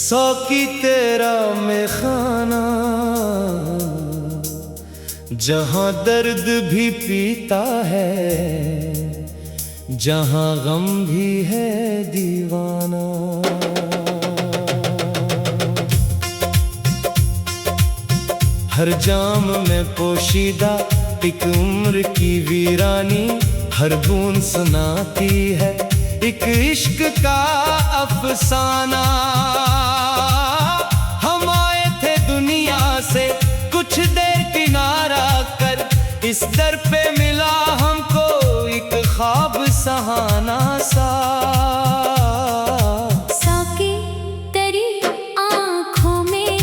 सौकी तेरा में खाना, जहां दर्द भी पीता है, जहां गम भी है दीवाना। हर जाम में पोशीदा एक उम्र की वीरानी, हर बूंद सुनाती है एक इश्क का अफसाना। हम आए थे दुनिया से कुछ देर किनारा कर, इस दर पे मिला हमको एक ख्वाब सहाना सा। सौकी तेरी आँखों में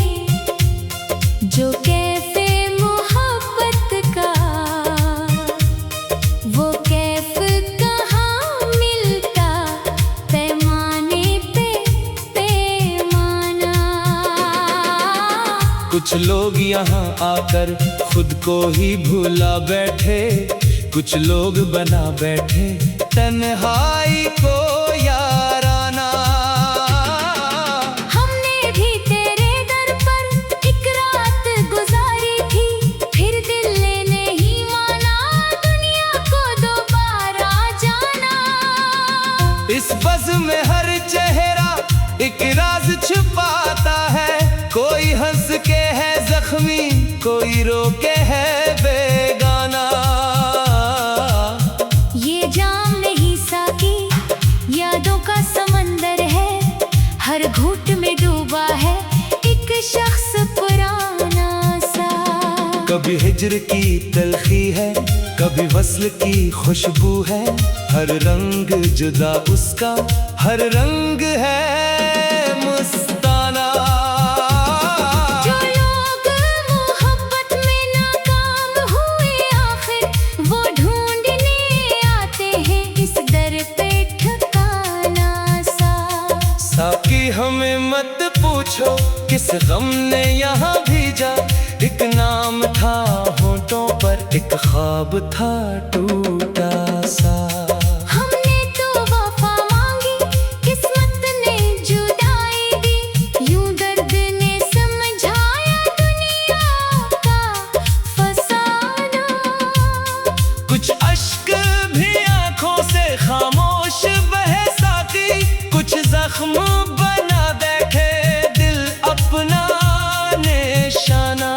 जो कैफे मोहब्बत का, वो कैफ कहाँ मिलता पैमाने पे पैमाना। कुछ लोग यहाँ आकर खुद को ही भूला बैठे, कुछ लोग बना बैठे तन्हाई को याराना। हमने भी तेरे दर पर एक रात गुजारी थी, फिर दिल ने नहीं माना दुनिया को दोबारा जाना। इस बज़ में हर चेहरा एक राज छुपाता है, कोई हंस के है जख्मी, कोई रो के है बेगाना। ये जाम नहीं साकी यादों का समंदर है, हर घूंट में डूबा है एक शख्स पुराना सा। कभी हिज्र की तलखी है, कभी वस्ल की खुशबू है, हर रंग जुदा उसका, हर रंग है मस्ताना। जो लोग मोहब्बत में नाकाम हुए आखिर, वो ढूंढने आते हैं इस दर पे ठिकाना सा। साकी हमें मत पूछो किस गम ने यहाँ भेजा, एक नाम था होंठों पर, एक ख्वाब था टूटा सा। हमने तो वफा मांगी, किस्मत ने जुदाई दी, यूं दर्द ने समझाया दुनिया का फसाना। कुछ अश्क भी आंखों से खामोश बहे साकी, कुछ जख्म बना बैठे दिल अपना निशाना।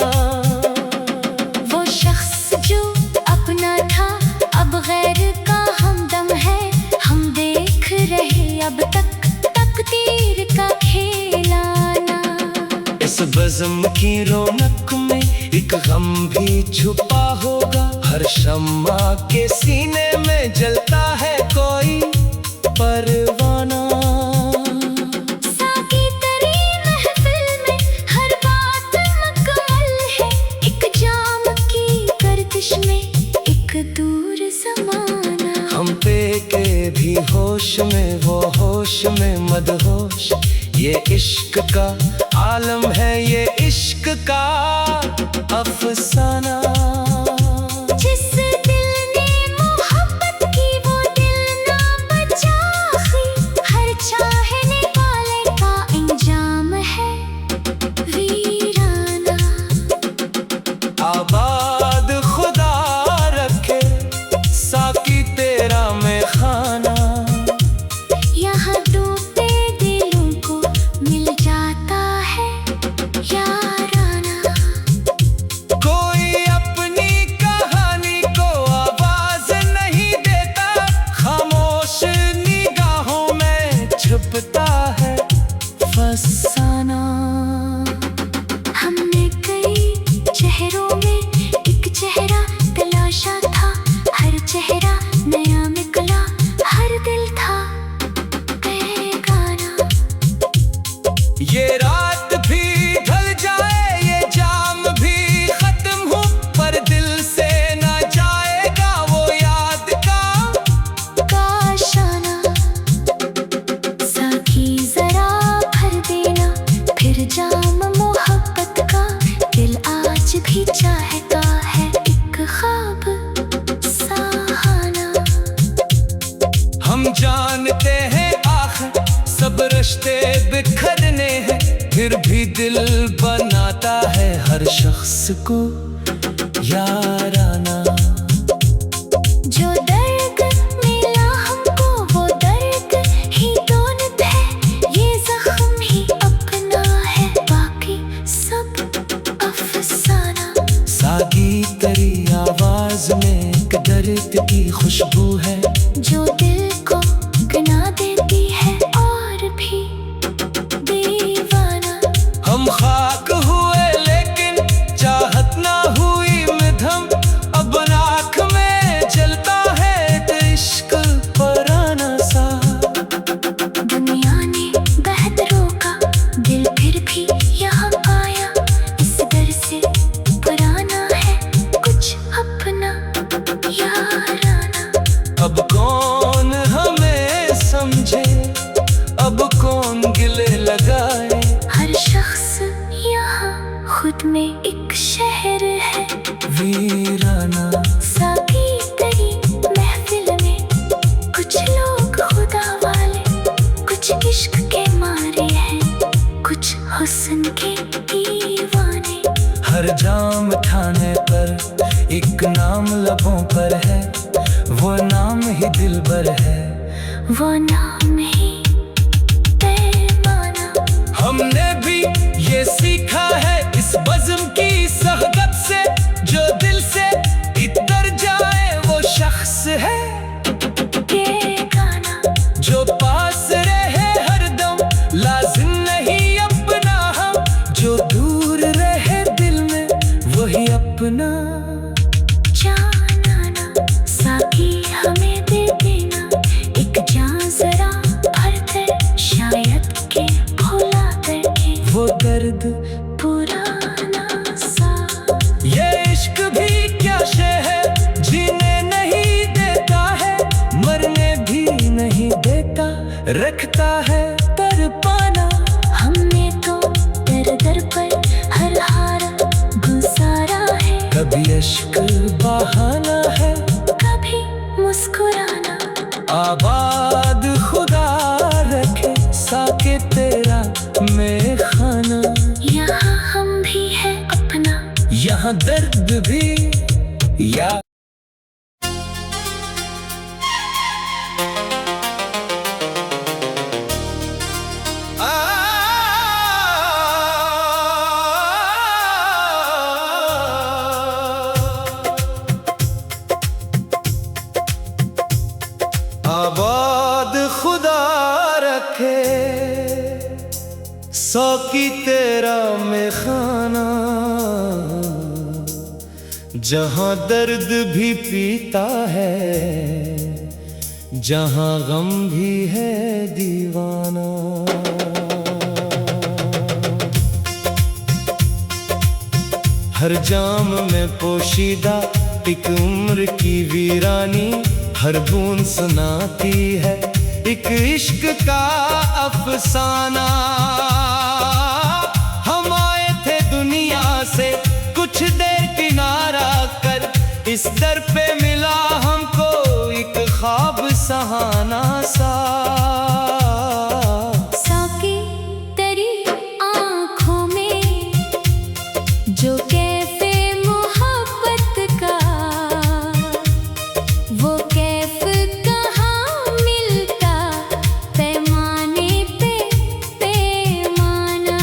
वो शख्स जो अपना था अब गैर का हमदम है, हम देख रहे अब तक तकदीर का खेलाना। इस बज़म की रौनक में एक गम भी छुपा होगा, हर शम्मा के सीने में जलता है कोई परवाना। साकी तेरी महफिल में हर बात मुकम्मल है, एक जाम की गर्दिश में एक दूर ज़माना। हम पे के भी होश में, वो होश में मदहोश, ये इश्क का आलम है, ये इश्क का अफसाना। जिस दिल ने मोहब्बत की वो दिल ना बचा, हर चाहने वाले का इंजाम है वीराना। आबाद खुदा रखे साकी तेरा में खाना, यहाँ डूबते दिलों को मिल जाता है याराना। कोई अपनी कहानी को आवाज नहीं देता, खामोश निगाहों में छुपता है फसाना। हमने कई चेहरों में एक चेहरा तलाशा था, हर चेहरा नया निकला, हर दिल था बेगाना। ये रात भी ढल जाए, ये जाम भी खत्म हो, पर दिल से ना जाएगा वो याद का काशाना। साकी जरा भर देना फिर जाम मोहब्बत का, दिल आज भी चाहता है एक ख्वाब सहाना। हम जानते हैं आखिर सब रिश्ते बिखरने हैं, फिर भी दिल बनाता है हर शख्स को याराना। जो दर्द मिला हमको वो दर्द ही दौलत है, ये जख्म ही अपना है, बाकी सब अफसाना। सागी तेरी आवाज में एक दर्द की खुशबू है, जो दिल को गना देती है और भी दीवाना। हम खाक हुए लेकिन चाहत ना हुई मध्यम, अब आँख में जलता है इश्क पराना सा। दुनिया ने बहत रोका, दिल फिर भी यहाँ आया, इस दर से पुराना है कुछ अपना याराना। अब कौन हमें समझे, अब कौन गिले लगाए, हर शख्स यहाँ खुद में एक शहर है वीराना। साकी तेरी महफिल में कुछ लोग खुदा वाले, कुछ इश्क के मारे हैं, कुछ हुस्न के दीवाने। हर जाम ठाने पर एक नाम लबों पर है, वो नाम ही दिलबर है, वो नाम ही पैमाना। हमने भी ये सीखा है इस बज़्म की सहगत से, जो दिल से इतर जाए वो शख्स है ये गाना जो पास रहे हरदम, लाजिम नहीं अपना हम, जो दूर रहे दिल में वही अपना जाना। साकी हमें दे देना एक जान जरा भर कर, शायद के भुला करके वो दर्द। पुराना सा। ये इश्क भी क्या शे है, जीने नहीं देता है, मरने भी नहीं देता, रखता है तर पाना। हमने तो दर दर पर हर हार गुजारा है, कभी इश्क बहाना है, कभी मुस्कुराना। आबाद खुदा रखे साके तेरा में खाना। यहाँ हम भी है अपना, यहाँ दर्द भी या आबाद खुदा रखे साकी तेरा में खाना, जहाँ दर्द भी पीता है, जहाँ गम भी है दीवाना। हर जाम में पोशीदा एक उम्र की वीरानी, हर बूंद सुनाती है एक इश्क का अफसाना। हम आए थे दुनिया से कुछ देर किनारा कर, इस दर पे मिला हमको एक ख्वाब सहाना सा। साकी तेरी आँखों में जो कैफे मोहब्बत का, वो कैफ कहाँ मिलता, पैमाने पे पैमाना।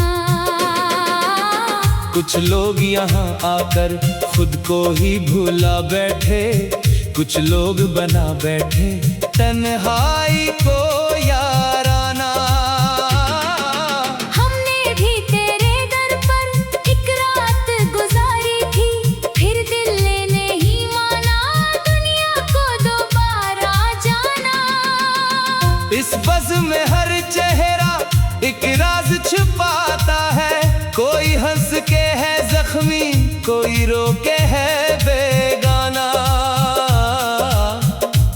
कुछ लोग यहाँ आकर खुद को ही भुला बैठे, कुछ लोग बना बैठे तन्हाई को याराना। हमने भी तेरे दर पर एक रात गुजारी थी, फिर दिल ने नहीं माना दुनिया को दोबारा जाना। इस बज़्म में हर चेहरा एक राज छुपाता है, कोई हंस के है जख्मी, कोई रो के है बेगाना।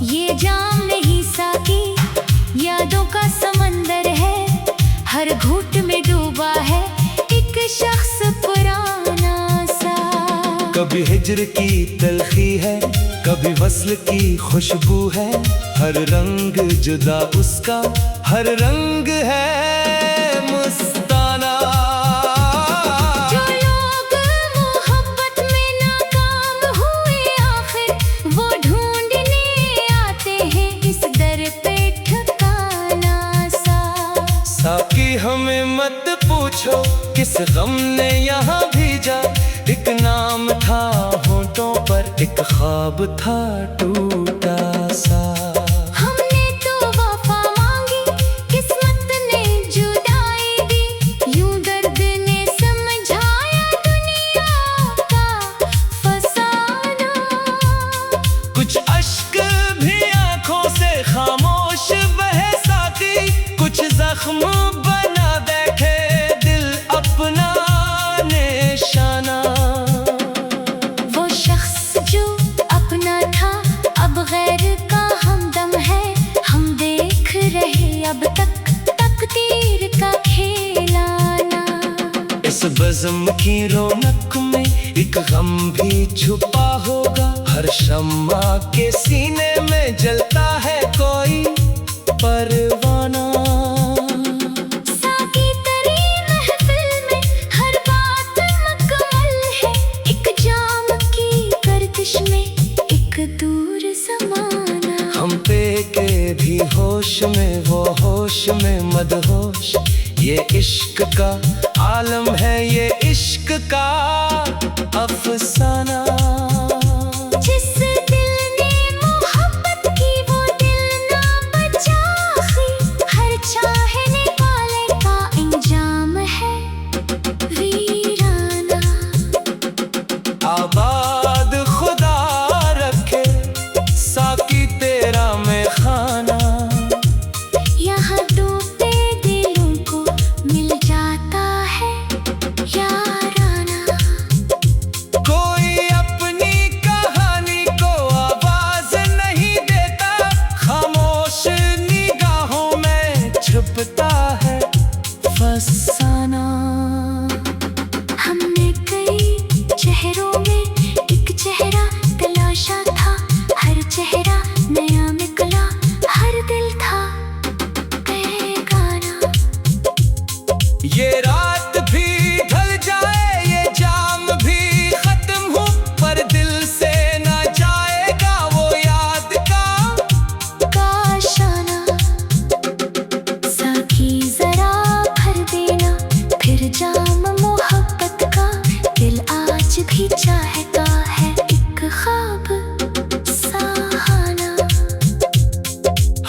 ये जाम नहीं साकी, यादों का समंदर है, हर घूंट में डूबा है एक शख्स पुराना सा। कभी हिज्र की तलखी है, कभी वस्ल की खुशबू है, हर रंग जुदा उसका, हर रंग है मस्ताना। हमें मत पूछो किस गम ने यहाँ भेजा। एक नाम था होठों पर, एक ख्वाब था टूटा सा। हमने तो वफा मांगी, किस्मत ने जुदाई दी। यूं दर्द ने समझाया दुनिया का फसाना। कुछ अश्क भी आंखों से खामोश बहे साथी, कुछ जख्म बना बैठे दिल अपना निशाना। वो शख्स जो अपना था अब गैर का हमदम है। हम देख रहे अब तक तकदीर का खेलाना। इस बज़्म की रौनक में एक गम भी छुपा होगा। हर शम्मा के सीने में जलता है कोई परवाना। साकी तेरी महफिल में हर बात मुकम्मल है। एक जाम की गर्दिश में एक दूर ज़माना। हम पे के भी होश में, वो होश में मदहोश। ये इश्क का आलम है, ये इश्क का अफसाना। जिस दिल ने मोहब्बत की वो दिल ना बचा। हर चाहने वाले का इंजाम है वीराना। आबाद खुदा रखे साकी तेरा में खाना। यहाँ डूबते दिलों को मिल जाता है याराना। कोई अपनी कहानी को आवाज नहीं देता, खामोश निगाहों में छुपता है फसाना। हमने कई चेहरों में एक चेहरा तलाशा था। हर चेहरा नया निकला, हर दिल था बेगाना। ये रात भी ढल जाए, ये जाम भी खत्म हो, पर दिल से ना जाएगा वो याद का काशाना। साकी जरा भर देना फिर जाम मोहब्बत का। दिल आज भी चाहता है एक ख्वाब सहाना।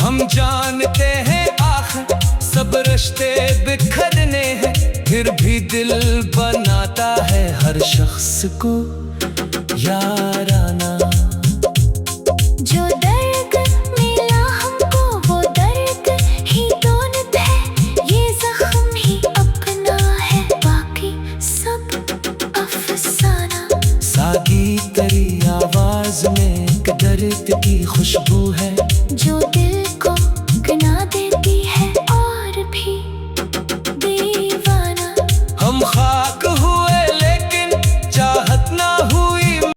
हम जानते हैं आखिर सब रिश्ते बिखरने हैं, फिर भी दिल बनाता है हर शख्स को याराना। जो दर्द मिला हमको वो दर्द ही दौलत है। ये जख्म ही अपना है, बाकी सब अफसाना। साकी तेरी आवाज में एक दर्द की खुशबू है। जो दिल